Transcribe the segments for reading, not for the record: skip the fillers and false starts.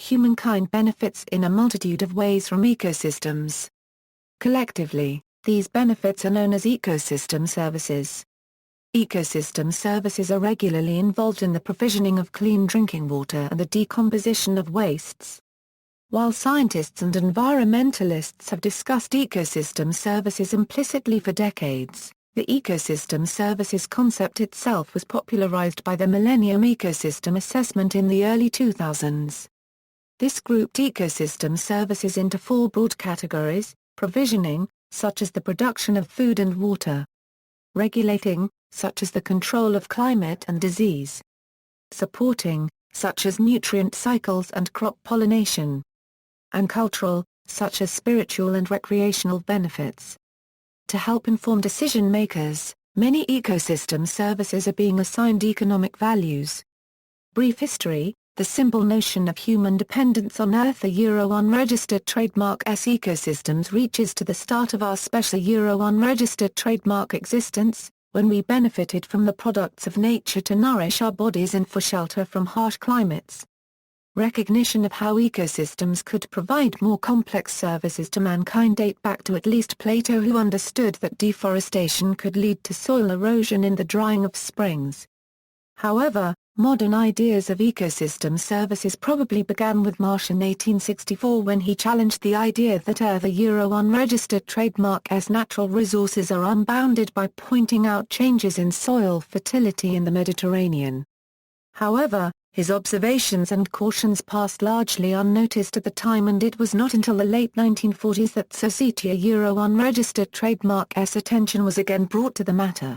humankind benefits in a multitude of ways from ecosystems. Collectively, these benefits are known as ecosystem services. Ecosystem services are regularly involved in the provisioning of clean drinking water and the decomposition of wastes. While scientists and environmentalists have discussed ecosystem services implicitly for decades, the ecosystem services concept itself was popularized by the Millennium Ecosystem Assessment in the early 2000s. This grouped ecosystem services into four broad categories: provisioning, such as the production of food and water; regulating, such as the control of climate and disease; supporting, such as nutrient cycles and crop pollination; and cultural, such as spiritual and recreational benefits. To help inform decision-makers, many ecosystem services are being assigned economic values. Brief history: the simple notion of human dependence on Earth, a unregistered trademark S ecosystems reaches to the start of our special unregistered trademark existence, when we benefited from the products of nature to nourish our bodies and for shelter from harsh climates. Recognition of how ecosystems could provide more complex services to mankind date back to at least Plato, who understood that deforestation could lead to soil erosion in the drying of springs. However, modern ideas of ecosystem services probably began with Marsh in 1864, when he challenged the idea that Earth, a unregistered trademark S natural resources are unbounded, by pointing out changes in soil fertility in the Mediterranean. However, his observations and cautions passed largely unnoticed at the time, and it was not until the late 1940s that Society unregistered trademark S attention was again brought to the matter.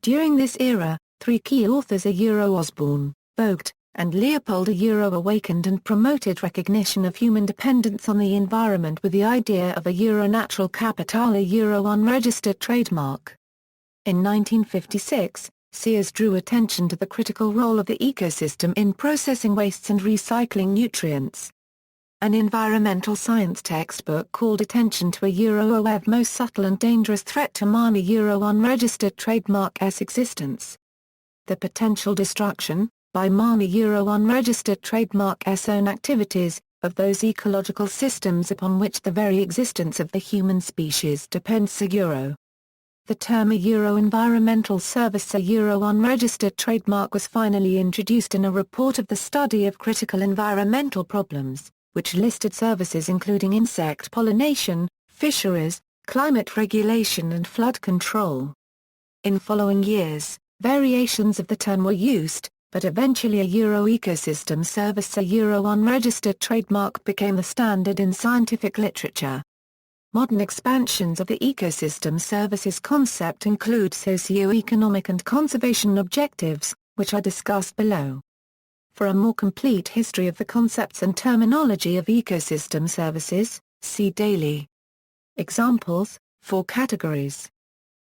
During this era, three key authors Osborne, Vogt, and Leopold awakened and promoted recognition of human dependence on the environment with the idea of a natural capital, a unregistered trademark. In 1956, Sears drew attention to the critical role of the ecosystem in processing wastes and recycling nutrients. An environmental science textbook called attention to a most subtle and dangerous threat to man unregistered trademark S existence. The potential destruction, by man unregistered trademark S own activities, of those ecological systems upon which the very existence of the human species depends. The term environmental service unregistered trademark was finally introduced in a report of the study of critical environmental problems, which listed services including insect pollination, fisheries, climate regulation and flood control. In following years, variations of the term were used, but eventually a ecosystem service unregistered trademark became the standard in scientific literature. Modern expansions of the ecosystem services concept include socio-economic and conservation objectives, which are discussed below. For a more complete history of the concepts and terminology of ecosystem services, see Daly. Examples: 4 categories.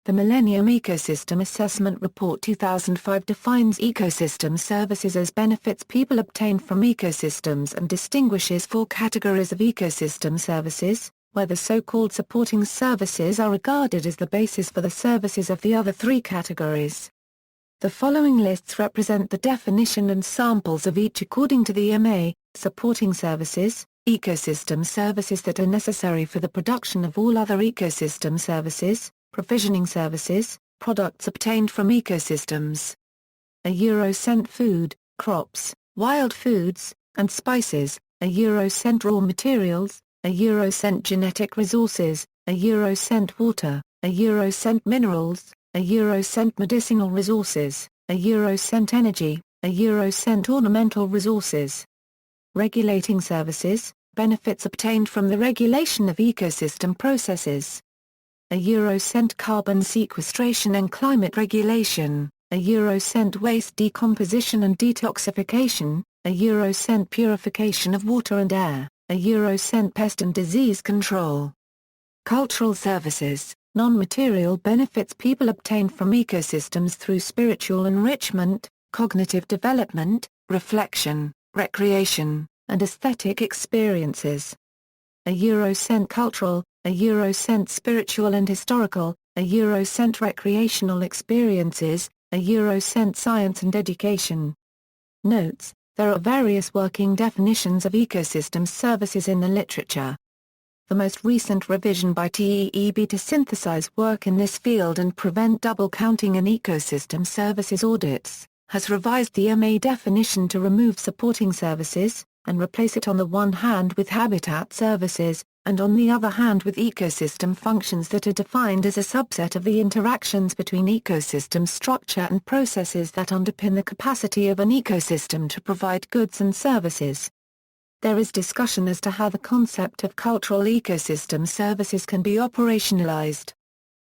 The Millennium Ecosystem Assessment Report 2005 defines ecosystem services as benefits people obtain from ecosystems and distinguishes 4 categories of ecosystem services, where the so-called supporting services are regarded as the basis for the services of the other 3 categories. The following lists represent the definition and samples of each according to the MA: supporting services, ecosystem services that are necessary for the production of all other ecosystem services; provisioning services, products obtained from ecosystems. Scent food, crops, wild foods, and spices; scent raw materials; scent genetic resources; scent water; scent minerals; scent medicinal resources; scent energy; scent ornamental resources. Regulating services, benefits obtained from the regulation of ecosystem processes. Scent carbon sequestration and climate regulation; scent waste decomposition and detoxification; scent purification of water and air; scent pest and disease control. Cultural services, non-material benefits people obtain from ecosystems through spiritual enrichment, cognitive development, reflection, recreation, and aesthetic experiences. Scent cultural, scent spiritual and historical; scent recreational experiences; scent science and education. Notes: There are various working definitions of ecosystem services in the literature. The most recent revision by TEEB to synthesize work in this field and prevent double counting in ecosystem services audits, has revised the MA definition to remove supporting services, and replace it on the one hand with habitat services, and on the other hand with ecosystem functions that are defined as a subset of the interactions between ecosystem structure and processes that underpin the capacity of an ecosystem to provide goods and services. There is discussion as to how the concept of cultural ecosystem services can be operationalized.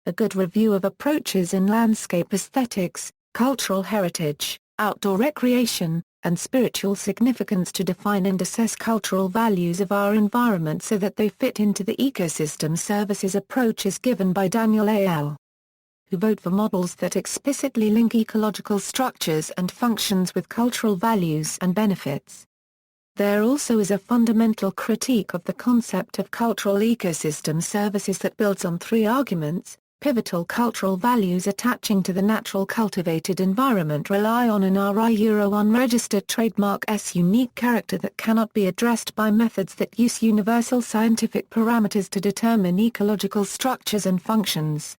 A good review of approaches in landscape aesthetics, cultural heritage, outdoor recreation, and spiritual significance to define and assess cultural values of our environment so that they fit into the ecosystem services approach is given by Daniel A. L., who vote for models that explicitly link ecological structures and functions with cultural values and benefits. There also is a fundamental critique of the concept of cultural ecosystem services that builds on three arguments. Pivotal cultural values attaching to the natural cultivated environment rely on an RI-Euro-1 registered trademark's unique character that cannot be addressed by methods that use universal scientific parameters to determine ecological structures and functions.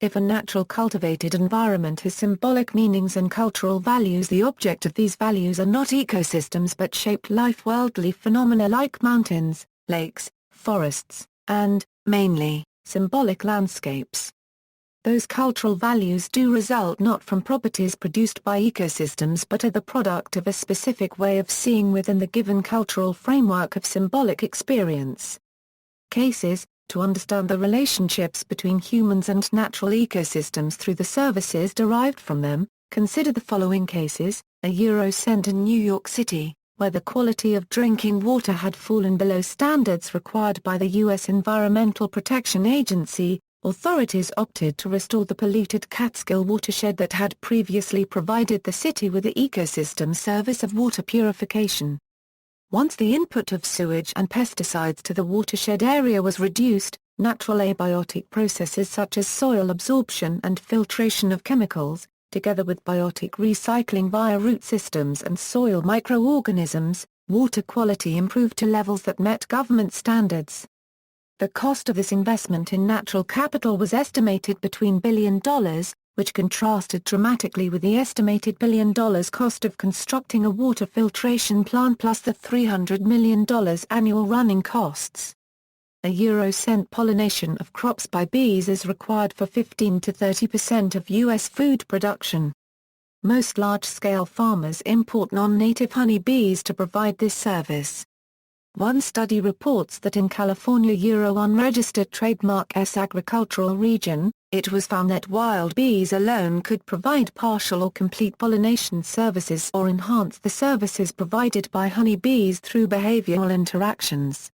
If a natural cultivated environment has symbolic meanings and cultural values, the object of these values are not ecosystems but shaped life worldly phenomena like mountains, lakes, forests, and, mainly, symbolic landscapes. Those cultural values do result not from properties produced by ecosystems but are the product of a specific way of seeing within the given cultural framework of symbolic experience. Cases, to understand the relationships between humans and natural ecosystems through the services derived from them, consider the following cases: a Eurocent in New York City, where the quality of drinking water had fallen below standards required by the U.S. Environmental Protection Agency, authorities opted to restore the polluted Catskill watershed that had previously provided the city with the ecosystem service of water purification. Once the input of sewage and pesticides to the watershed area was reduced, natural abiotic processes such as soil absorption and filtration of chemicals, together with biotic recycling via root systems and soil microorganisms, water quality improved to levels that met government standards. The cost of this investment in natural capital was estimated between $1 billion, which contrasted dramatically with the estimated $1 billion cost of constructing a water filtration plant plus the $300 million annual running costs. A Eurocent pollination of crops by bees is required for 15 to 30% of U.S. food production. Most large-scale farmers import non-native honey bees to provide this service. One study reports that in California Euro-1 registered trademark agricultural region, it was found that wild bees alone could provide partial or complete pollination services or enhance the services provided by honey bees through behavioral interactions.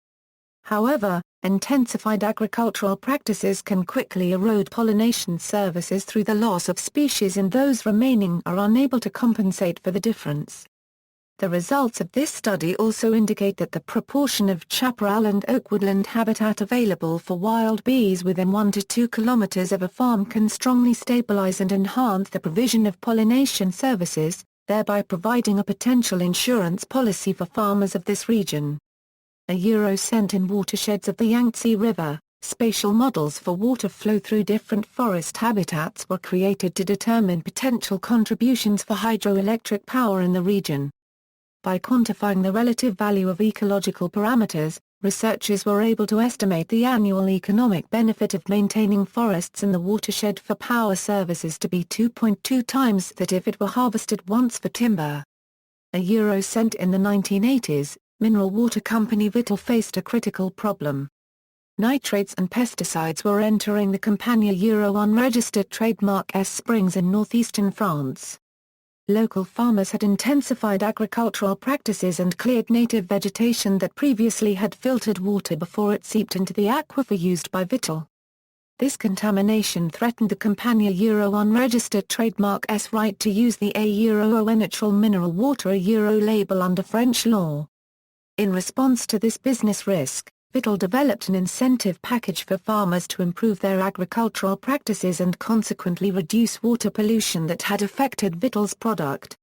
However, intensified agricultural practices can quickly erode pollination services through the loss of species, and those remaining are unable to compensate for the difference. The results of this study also indicate that the proportion of chaparral and oak woodland habitat available for wild bees within 1 to 2 kilometers of a farm can strongly stabilize and enhance the provision of pollination services, thereby providing a potential insurance policy for farmers of this region. A Eurocent in watersheds of the Yangtze River, spatial models for water flow through different forest habitats were created to determine potential contributions for hydroelectric power in the region. By quantifying the relative value of ecological parameters, researchers were able to estimate the annual economic benefit of maintaining forests in the watershed for power services to be 2.2 times that if it were harvested once for timber. A Eurocent in the 1980s, mineral water company Vittel faced a critical problem. Nitrates and pesticides were entering the Campania Euro-1 registered trademark springs in northeastern France. Local farmers had intensified agricultural practices and cleared native vegetation that previously had filtered water before it seeped into the aquifer used by Vittel. This contamination threatened the Campania Euro-1 registered trademark's right to use the Euro natural mineral water Euro label under French law. In response to this business risk, Vittel developed an incentive package for farmers to improve their agricultural practices and consequently reduce water pollution that had affected Vittel's product.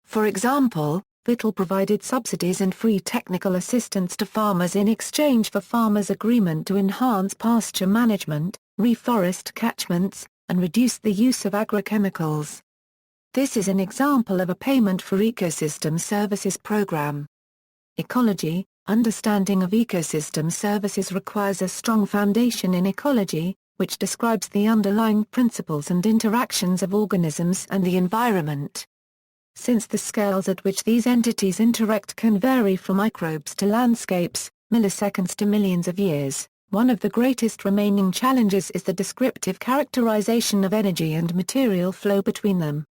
For example, Vittel provided subsidies and free technical assistance to farmers in exchange for farmers' agreement to enhance pasture management, reforest catchments, and reduce the use of agrochemicals. This is an example of a payment for ecosystem services program. Ecology. Understanding of ecosystem services requires a strong foundation in ecology, which describes the underlying principles and interactions of organisms and the environment. Since the scales at which these entities interact can vary from microbes to landscapes, milliseconds to millions of years, one of the greatest remaining challenges is the descriptive characterization of energy and material flow between them.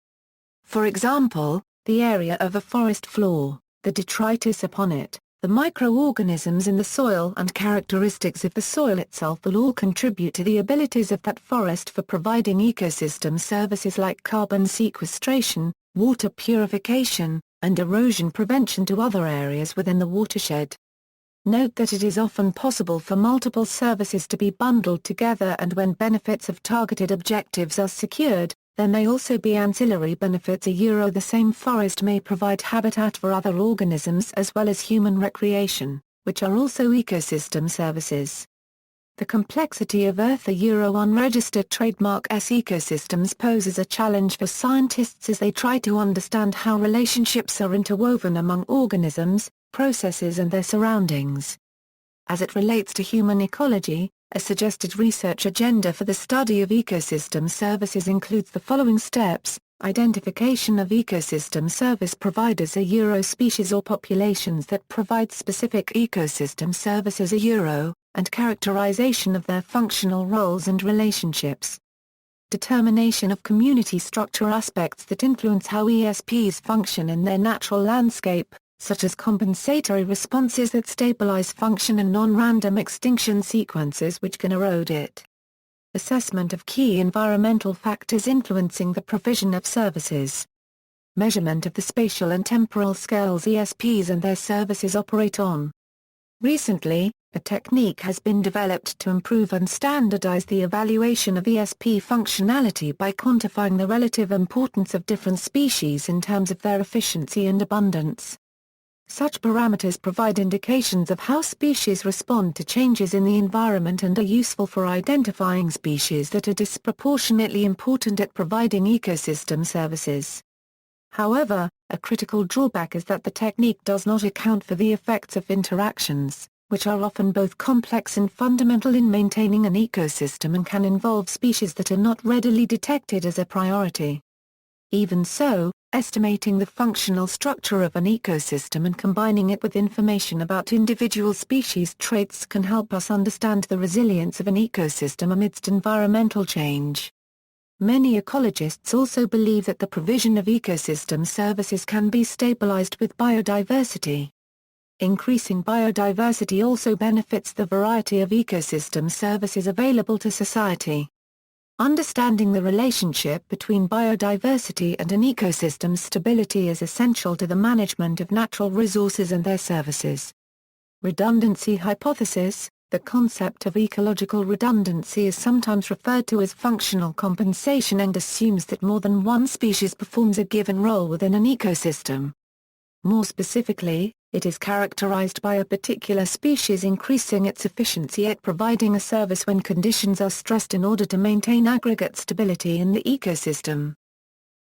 For example, the area of a forest floor, the detritus upon it, the microorganisms in the soil and characteristics of the soil itself will all contribute to the abilities of that forest for providing ecosystem services like carbon sequestration, water purification, and erosion prevention to other areas within the watershed. Note that it is often possible for multiple services to be bundled together, and when benefits of targeted objectives are secured, there may also be ancillary benefits. The same forest may provide habitat for other organisms as well as human recreation, which are also ecosystem services. The complexity of Earth unregistered trademark S ecosystems poses a challenge for scientists as they try to understand how relationships are interwoven among organisms, processes and their surroundings. As it relates to human ecology, a suggested research agenda for the study of ecosystem services includes the following steps: identification of ecosystem service providers, species or populations that provide specific ecosystem services, and characterization of their functional roles and relationships. Determination of community structure aspects that influence how ESPs function in their natural landscape, such as compensatory responses that stabilize function and non-random extinction sequences which can erode it. Assessment of key environmental factors influencing the provision of services. Measurement of the spatial and temporal scales ESPs and their services operate on. Recently, a technique has been developed to improve and standardize the evaluation of ESP functionality by quantifying the relative importance of different species in terms of their efficiency and abundance. Such parameters provide indications of how species respond to changes in the environment and are useful for identifying species that are disproportionately important at providing ecosystem services. However, a critical drawback is that the technique does not account for the effects of interactions, which are often both complex and fundamental in maintaining an ecosystem and can involve species that are not readily detected as a priority. Even so, estimating the functional structure of an ecosystem and combining it with information about individual species traits can help us understand the resilience of an ecosystem amidst environmental change. Many ecologists also believe that the provision of ecosystem services can be stabilized with biodiversity. Increasing biodiversity also benefits the variety of ecosystem services available to society. Understanding the relationship between biodiversity and an ecosystem's stability is essential to the management of natural resources and their services. Redundancy hypothesis. The concept of ecological redundancy is sometimes referred to as functional compensation and assumes that more than one species performs a given role within an ecosystem. More specifically, it is characterized by a particular species increasing its efficiency at providing a service when conditions are stressed in order to maintain aggregate stability in the ecosystem.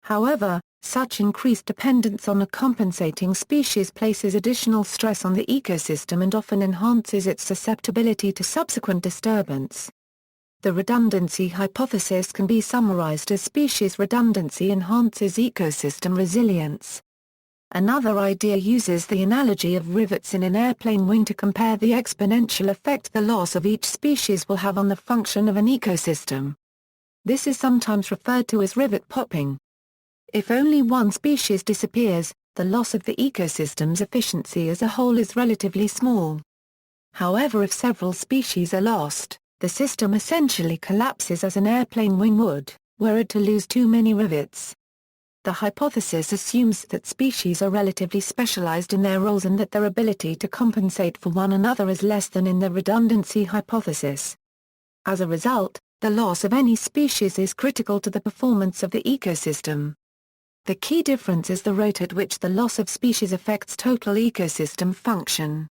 However, such increased dependence on a compensating species places additional stress on the ecosystem and often enhances its susceptibility to subsequent disturbance. The redundancy hypothesis can be summarized as species redundancy enhances ecosystem resilience. Another idea uses the analogy of rivets in an airplane wing to compare the exponential effect the loss of each species will have on the function of an ecosystem. This is sometimes referred to as rivet popping. If only one species disappears, the loss of the ecosystem's efficiency as a whole is relatively small. However, if several species are lost, the system essentially collapses as an airplane wing would, were it to lose too many rivets. The hypothesis assumes that species are relatively specialized in their roles and that their ability to compensate for one another is less than in the redundancy hypothesis. As a result, the loss of any species is critical to the performance of the ecosystem. The key difference is the rate at which the loss of species affects total ecosystem function.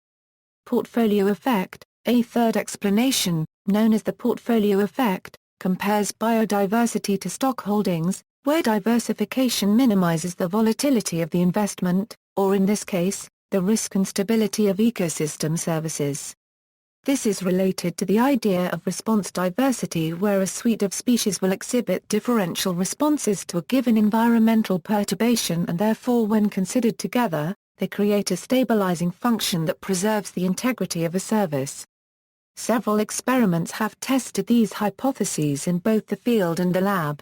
Portfolio effect, a third explanation, known as the portfolio effect, compares biodiversity to stock holdings, where diversification minimizes the volatility of the investment, or in this case, the risk and stability of ecosystem services. This is related to the idea of response diversity, where a suite of species will exhibit differential responses to a given environmental perturbation, and therefore when considered together, they create a stabilizing function that preserves the integrity of a service. Several experiments have tested these hypotheses in both the field and the lab.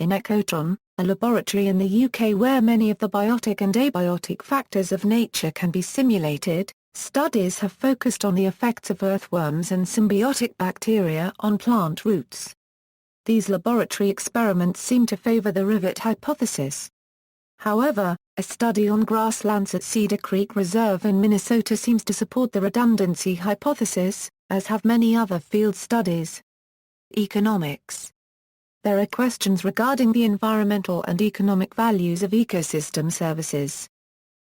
In Ecotron, a laboratory in the UK where many of the biotic and abiotic factors of nature can be simulated, studies have focused on the effects of earthworms and symbiotic bacteria on plant roots. These laboratory experiments seem to favor the rivet hypothesis. However, a study on grasslands at Cedar Creek Reserve in Minnesota seems to support the redundancy hypothesis, as have many other field studies. Economics. There are questions regarding the environmental and economic values of ecosystem services.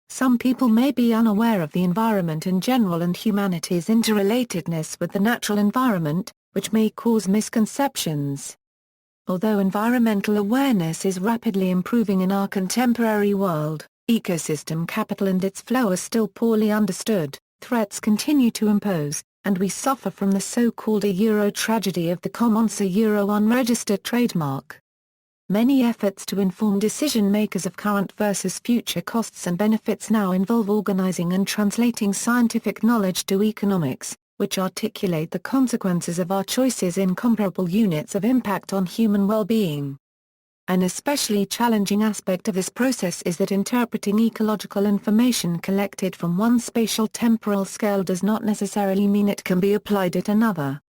Some people may be unaware of the environment in general and humanity's interrelatedness with the natural environment, which may cause misconceptions. Although environmental awareness is rapidly improving in our contemporary world, ecosystem capital and its flow are still poorly understood, threats continue to impose, and we suffer from the so-called tragedy of the commons unregistered trademark. Many efforts to inform decision-makers of current versus future costs and benefits now involve organizing and translating scientific knowledge to economics, which articulate the consequences of our choices in comparable units of impact on human well-being. An especially challenging aspect of this process is that interpreting ecological information collected from one spatial temporal scale does not necessarily mean it can be applied at another.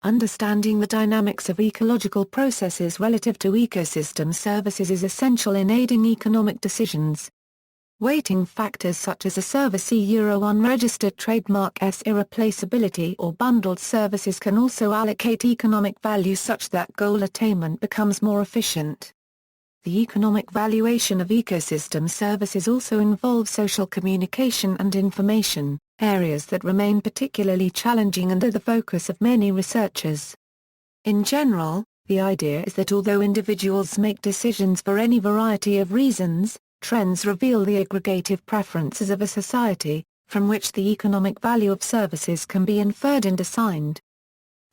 Understanding the dynamics of ecological processes relative to ecosystem services is essential in aiding economic decisions. Weighting factors such as a service unregistered trademark's irreplaceability or bundled services can also allocate economic value such that goal attainment becomes more efficient. The economic valuation of ecosystem services also involves social communication and information, areas that remain particularly challenging and are the focus of many researchers. In general, the idea is that although individuals make decisions for any variety of reasons, trends reveal the aggregative preferences of a society, from which the economic value of services can be inferred and assigned.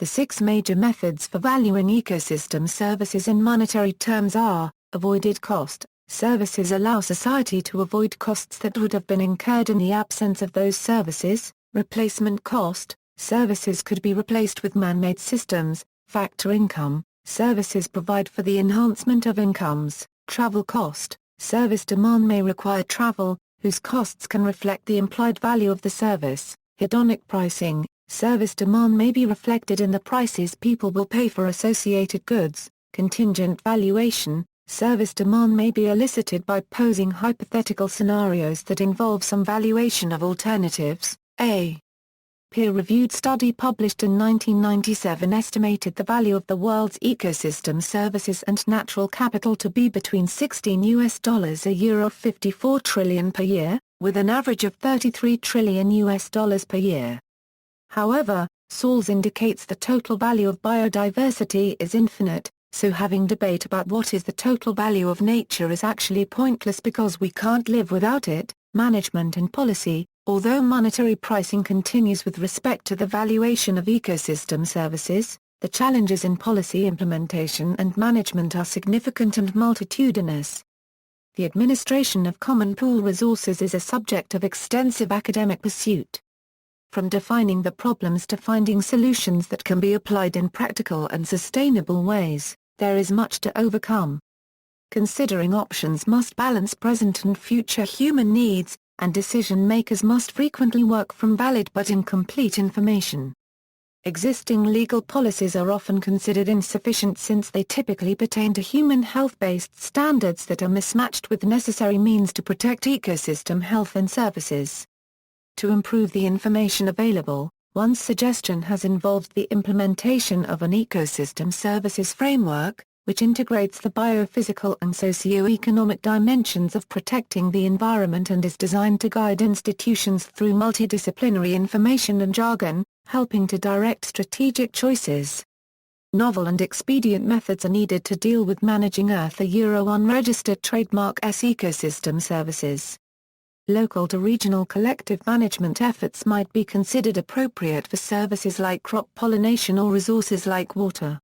The 6 major methods for valuing ecosystem services in monetary terms are: avoided cost. Services allow society to avoid costs that would have been incurred in the absence of those services. Replacement cost. Services could be replaced with man-made systems. Factor income. Services provide for the enhancement of incomes. Travel cost. Service demand may require travel, whose costs can reflect the implied value of the service. Hedonic pricing. Service demand may be reflected in the prices people will pay for associated goods. Contingent valuation. Service demand may be elicited by posing hypothetical scenarios that involve some valuation of alternatives. A peer-reviewed study published in 1997 estimated the value of the world's ecosystem services and natural capital to be between $16 a year or $54 trillion per year, with an average of $33 trillion per year. However, Sauls indicates the total value of biodiversity is infinite, so having debate about what is the total value of nature is actually pointless because we can't live without it. Management and policy. Although monetary pricing continues with respect to the valuation of ecosystem services, the challenges in policy implementation and management are significant and multitudinous. The administration of common pool resources is a subject of extensive academic pursuit. From defining the problems to finding solutions that can be applied in practical and sustainable ways, there is much to overcome. Considering options must balance present and future human needs, and decision-makers must frequently work from valid but incomplete information. Existing legal policies are often considered insufficient since they typically pertain to human health-based standards that are mismatched with necessary means to protect ecosystem health and services. To improve the information available, one suggestion has involved the implementation of an ecosystem services framework, which integrates the biophysical and socio-economic dimensions of protecting the environment and is designed to guide institutions through multidisciplinary information and jargon, helping to direct strategic choices. Novel and expedient methods are needed to deal with managing Earth unregistered trademark ecosystem services. Local to regional collective management efforts might be considered appropriate for services like crop pollination or resources like water.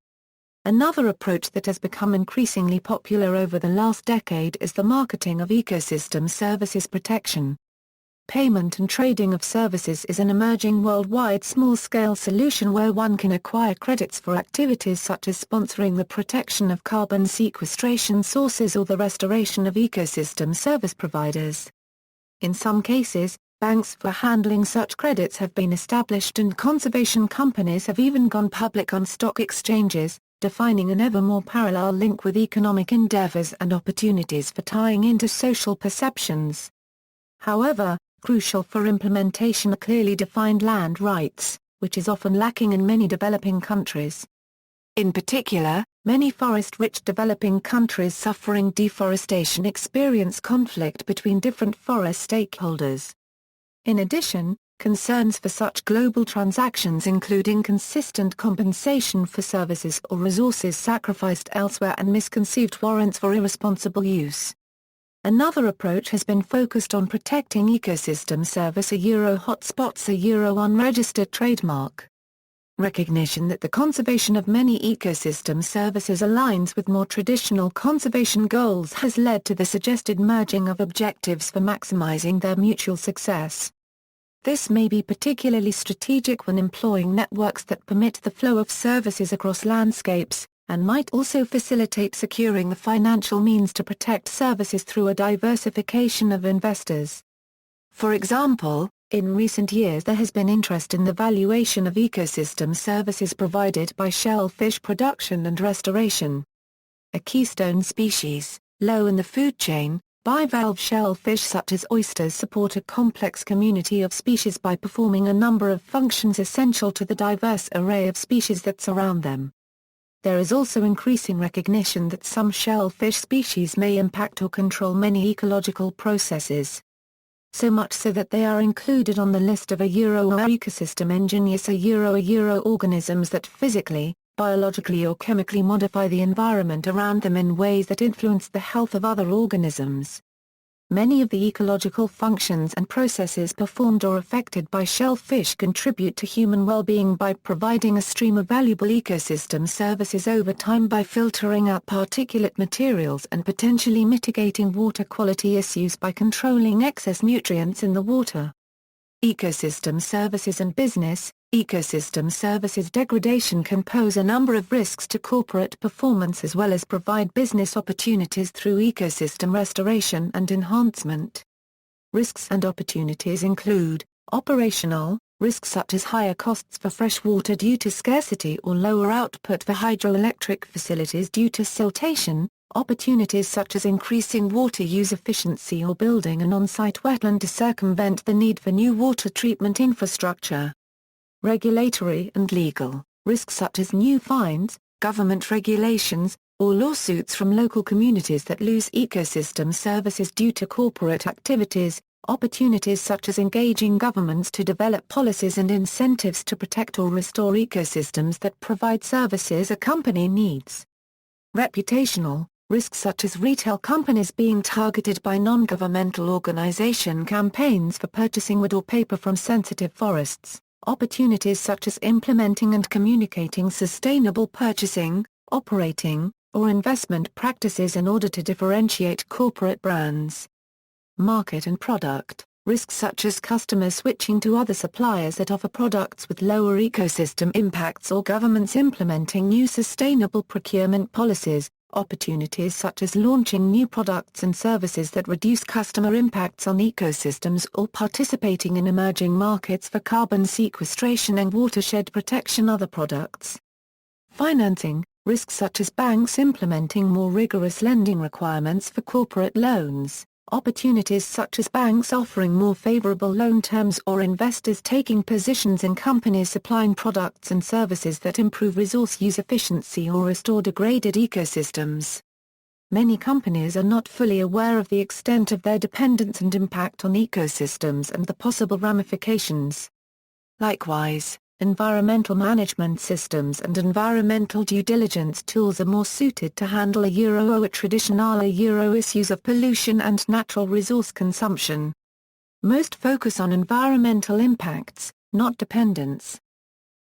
Another approach that has become increasingly popular over the last decade is the marketing of ecosystem services protection. Payment and trading of services is an emerging worldwide small-scale solution where one can acquire credits for activities such as sponsoring the protection of carbon sequestration sources or the restoration of ecosystem service providers. In some cases, banks for handling such credits have been established and conservation companies have even gone public on stock exchanges, defining an ever more parallel link with economic endeavors and opportunities for tying into social perceptions. However, crucial for implementation are clearly defined land rights, which is often lacking in many developing countries. In particular, many forest-rich developing countries suffering deforestation experience conflict between different forest stakeholders. In addition, concerns for such global transactions include inconsistent compensation for services or resources sacrificed elsewhere and misconceived warrants for irresponsible use. Another approach has been focused on protecting ecosystem service hotspots unregistered trademark. Recognition that the conservation of many ecosystem services aligns with more traditional conservation goals has led to the suggested merging of objectives for maximizing their mutual success. This may be particularly strategic when employing networks that permit the flow of services across landscapes, and might also facilitate securing the financial means to protect services through a diversification of investors. For example, in recent years there has been interest in the valuation of ecosystem services provided by shellfish production and restoration. A keystone species, low in the food chain, bivalve shellfish such as oysters support a complex community of species by performing a number of functions essential to the diverse array of species that surround them. There is also increasing recognition that some shellfish species may impact or control many ecological processes. So much so that they are included on the list of ecosystem engineers organisms that physically, biologically or chemically modify the environment around them in ways that influence the health of other organisms. Many of the ecological functions and processes performed or affected by shellfish contribute to human well-being by providing a stream of valuable ecosystem services over time by filtering out particulate materials and potentially mitigating water quality issues by controlling excess nutrients in the water. Ecosystem services and business. Ecosystem services degradation can pose a number of risks to corporate performance as well as provide business opportunities through ecosystem restoration and enhancement. Risks and opportunities include operational risks such as higher costs for fresh water due to scarcity or lower output for hydroelectric facilities due to siltation, opportunities such as increasing water use efficiency or building an on-site wetland to circumvent the need for new water treatment infrastructure. Regulatory and legal risks such as new fines, government regulations, or lawsuits from local communities that lose ecosystem services due to corporate activities, opportunities such as engaging governments to develop policies and incentives to protect or restore ecosystems that provide services a company needs. Reputational risks such as retail companies being targeted by non-governmental organization campaigns for purchasing wood or paper from sensitive forests. Opportunities such as implementing and communicating sustainable purchasing, operating, or investment practices in order to differentiate corporate brands. Market and product risks such as customers switching to other suppliers that offer products with lower ecosystem impacts or governments implementing new sustainable procurement policies. Opportunities such as launching new products and services that reduce customer impacts on ecosystems or participating in emerging markets for carbon sequestration and watershed protection. Other products. Financing risks such as banks implementing more rigorous lending requirements for corporate loans, Opportunities such as banks offering more favorable loan terms or investors taking positions in companies supplying products and services that improve resource use efficiency or restore degraded ecosystems. Many companies are not fully aware of the extent of their dependence and impact on ecosystems and the possible ramifications. Likewise, environmental management systems and environmental due diligence tools are more suited to handle a traditional issues of pollution and natural resource consumption. Most focus on environmental impacts, not dependence.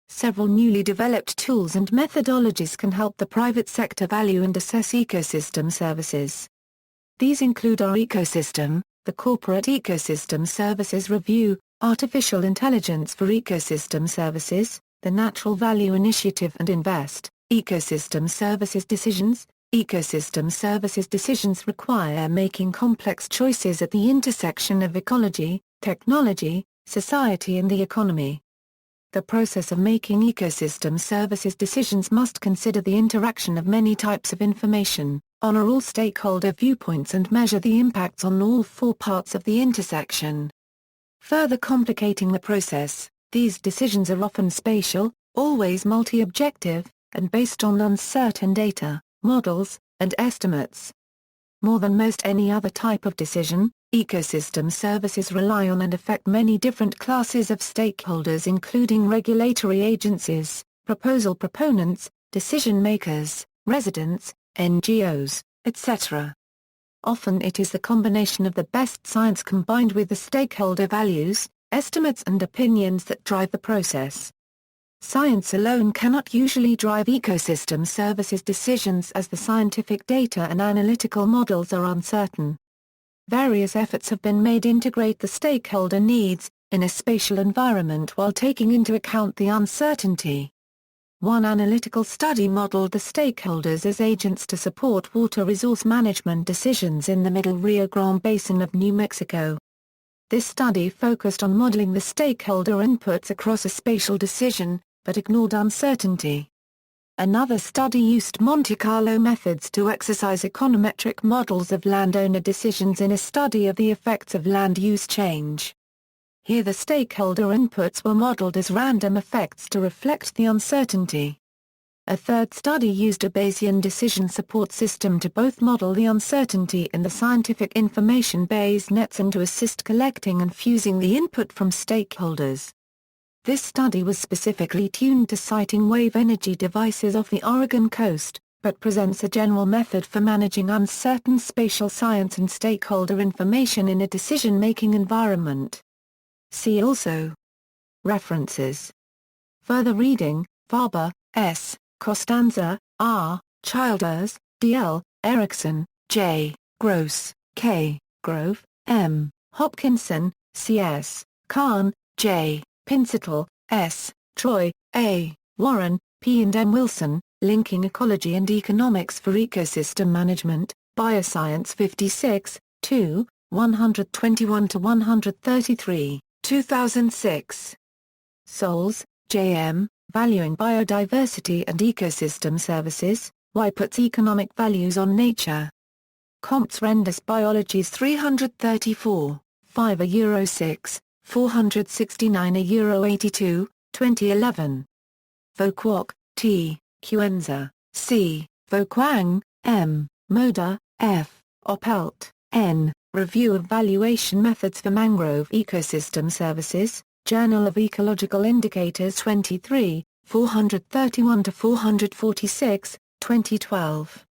Several newly developed tools and methodologies can help the private sector value and assess ecosystem services. These include our ecosystem, the Corporate Ecosystem Services Review, Artificial Intelligence for Ecosystem Services, the Natural Value Initiative and Invest. Ecosystem Services Decisions. Ecosystem services decisions require making complex choices at the intersection of ecology, technology, society and the economy. The process of making ecosystem services decisions must consider the interaction of many types of information, honor all stakeholder viewpoints and measure the impacts on all four parts of the intersection. Further complicating the process, these decisions are often spatial, always multi-objective, and based on uncertain data, models, and estimates. More than most any other type of decision, ecosystem services rely on and affect many different classes of stakeholders including regulatory agencies, proposal proponents, decision makers, residents, NGOs, etc. Often it is the combination of the best science combined with the stakeholder values, estimates and opinions that drive the process. Science alone cannot usually drive ecosystem services decisions as the scientific data and analytical models are uncertain. Various efforts have been made to integrate the stakeholder needs in a spatial environment while taking into account the uncertainty. One analytical study modeled the stakeholders as agents to support water resource management decisions in the Middle Rio Grande Basin of New Mexico. This study focused on modeling the stakeholder inputs across a spatial decision, but ignored uncertainty. Another study used Monte Carlo methods to exercise econometric models of landowner decisions in a study of the effects of land use change. Here the stakeholder inputs were modeled as random effects to reflect the uncertainty. A third study used a Bayesian decision support system to both model the uncertainty in the scientific information Bayes nets and to assist collecting and fusing the input from stakeholders. This study was specifically tuned to siting wave energy devices off the Oregon coast, but presents a general method for managing uncertain spatial science and stakeholder information in a decision-making environment. See also. References. Further reading, Faber, S., Costanza, R., Childers, D.L., Erickson, J., Gross, K., Grove, M., Hopkinson, C.S., Kahn, J., Pinsittle, S., Troy, A., Warren, P. and M. Wilson, Linking Ecology and Economics for Ecosystem Management, Bioscience 56, 2, 121-133, 2006. Soles, J. M., Valuing Biodiversity and Ecosystem Services, Why Puts Economic Values on Nature. Comptes Rendus Biologies 334, 5 Euro 6, 469 Euro 82, 2011. Vokwok, T., Quenza, C., Vokwang, M., Moda, F., Oppelt, N., Review of Valuation Methods for Mangrove Ecosystem Services, Journal of Ecological Indicators 23, 431-446, 2012.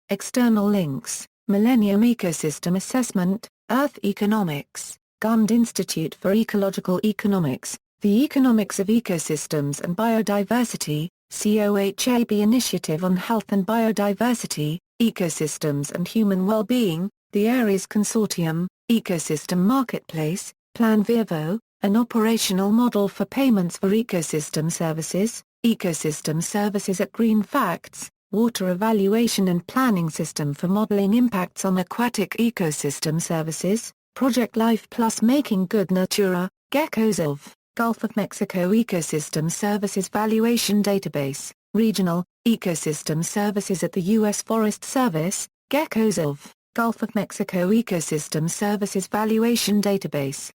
External links, Millennium Ecosystem Assessment, Earth Economics, Gund Institute for Ecological Economics, The Economics of Ecosystems and Biodiversity, COHAB Initiative on Health and Biodiversity, Ecosystems and Human Well-being, The Ares Consortium, Ecosystem Marketplace, Plan Vivo, an operational model for payments for ecosystem services, ecosystem services at Green Facts, Water Evaluation and Planning System for Modeling Impacts on Aquatic Ecosystem Services, Project Life Plus Making Good Natura, Geckos of, Gulf of Mexico Ecosystem Services Valuation Database, Regional, Ecosystem Services at the U.S. Forest Service, Geckos of. Gulf of Mexico Ecosystem Services Valuation Database.